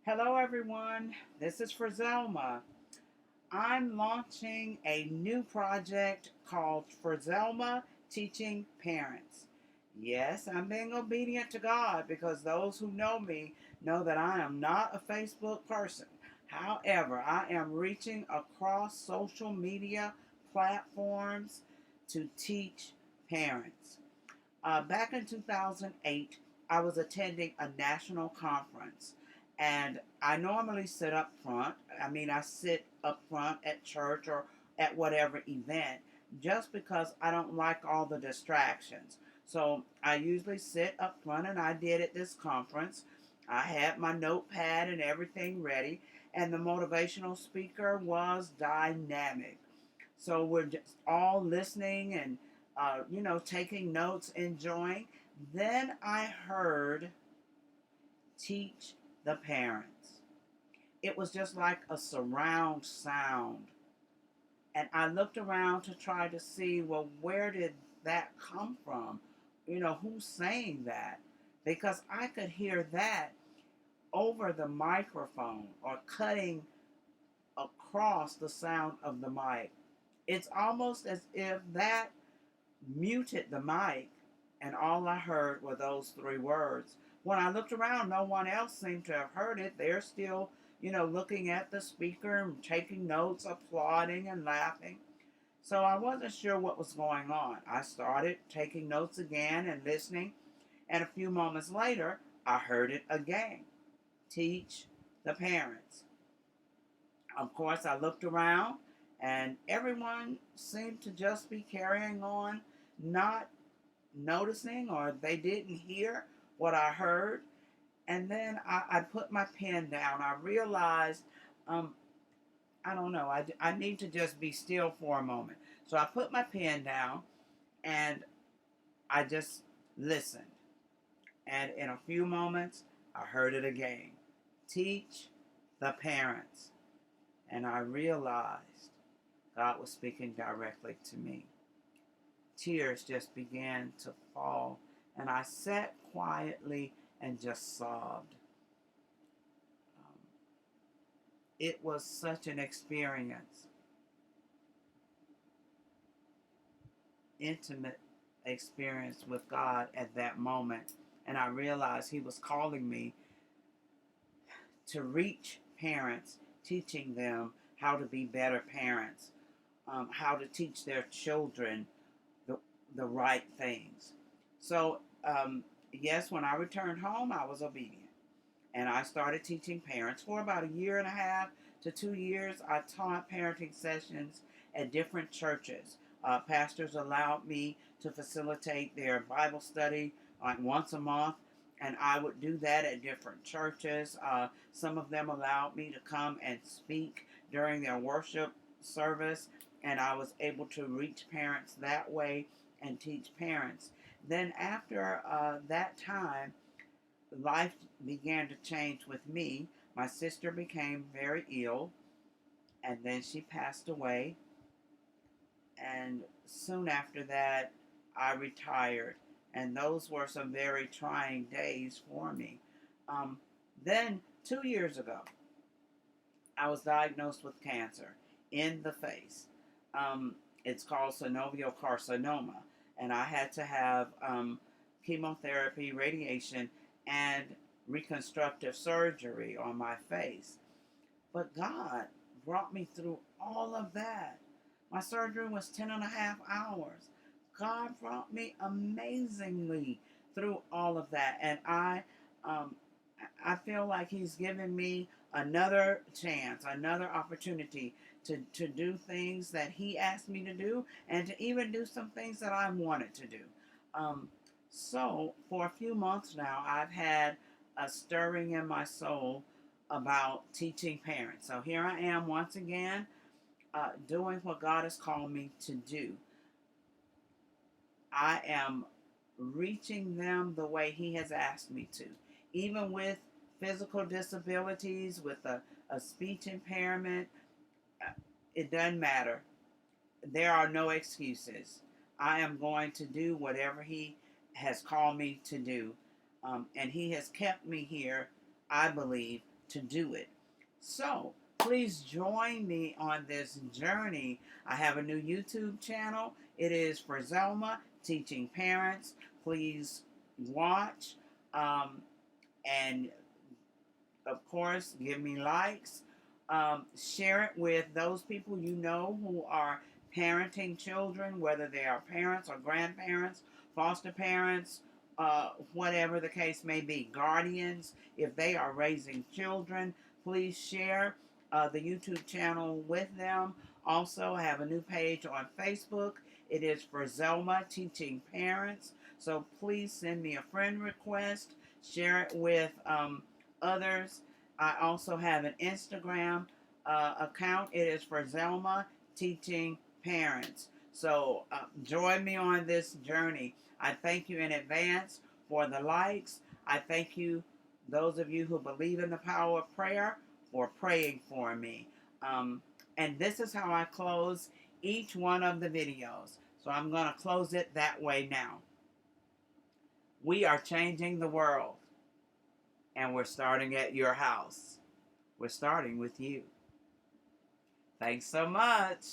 Hello, everyone. This is Frazelma. I'm launching a new project called Frazelma Teaching Parents. Yes, I'm being obedient to God because those who know me know that I am not a Facebook person. However, I am reaching across social media platforms to teach parents. Back in 2008, I was attending a national conference, and I normally sit up front. I sit up front at church or at whatever event just because I don't like all the distractions. So I usually sit up front, and I did at this conference. I had my notepad and everything ready, and the motivational speaker was dynamic. So we're just all listening and, taking notes, enjoying. Then I heard teach the parents. It was just like a surround sound. And I looked around to try to see, well, where did that come from? Who's saying that? Because I could hear that over the microphone or cutting across the sound of the mic. It's almost as if that muted the mic, and all I heard were those three words. When I looked around, no one else seemed to have heard it. They're still, looking at the speaker and taking notes, applauding and laughing. So I wasn't sure what was going on. I started taking notes again and listening, and a few moments later, I heard it again. Teach the parents. Of course, I looked around, and everyone seemed to just be carrying on, not noticing, or they didn't hear what I heard. And then I put my pen down. I realized, um, I don't know, I need to just be still for a moment. So I put my pen down and I just listened. And in a few moments, I heard it again. Teach the parents. And I realized God was speaking directly to me. Tears just began to fall, and I sat quietly and just sobbed. Um, it was such an experience, intimate experience with God at that moment. And I realized He was calling me to reach parents, teaching them how to be better parents, how to teach their children the, the right things. So, yes, when I returned home, I was obedient. And I started teaching parents for about a year and a half to 2 years. I taught parenting sessions at different churches. Pastors allowed me to facilitate their Bible study like once a month, and I would do that at different churches. Some of them allowed me to come and speak during their worship service, and I was able to reach parents that way and teach parents. Then, after that time, life began to change with me. My sister became very ill, and then she passed away. And soon after that, I retired. And those were some very trying days for me. Um, then, 2 years ago, I was diagnosed with cancer in the face. Um, it's called synovial carcinoma, and I had to have chemotherapy, radiation, and reconstructive surgery on my face. But God brought me through all of that. My surgery was 10 and a half hours. God brought me amazingly through all of that. And um, I feel like He's given me another chance, another opportunity to do things that He asked me to do and to even do some things that I wanted to do. Um, so, for a few months now, I've had a stirring in my soul about teaching parents. So, here I am once again doing what God has called me to do. I am reaching them the way He has asked me to, even with physical disabilities, with a speech impairment. It doesn't matter. There are no excuses. I am going to do whatever He has called me to do. And He has kept me here, I believe, to do it. So please join me on this journey. I have a new YouTube channel. It is Frazelma Teaching Parents. Please watch, and of course, give me likes. Share it with those people you know who are parenting children, whether they are parents or grandparents, foster parents, whatever the case may be, guardians. If they are raising children, please share the YouTube channel with them. Also, I have a new page on Facebook. It is for Zelma Teaching Parents. So please send me a friend request. Share it with others. I also have an Instagram account. It is for Zelma Teaching Parents. So join me on this journey. I thank you in advance for the likes. I thank you, those of you who believe in the power of prayer, for praying for me. And this is how I close each one of the videos. So I'm going to close it that way now. We are changing the world. And we're starting at your house. We're starting with you. Thanks so much.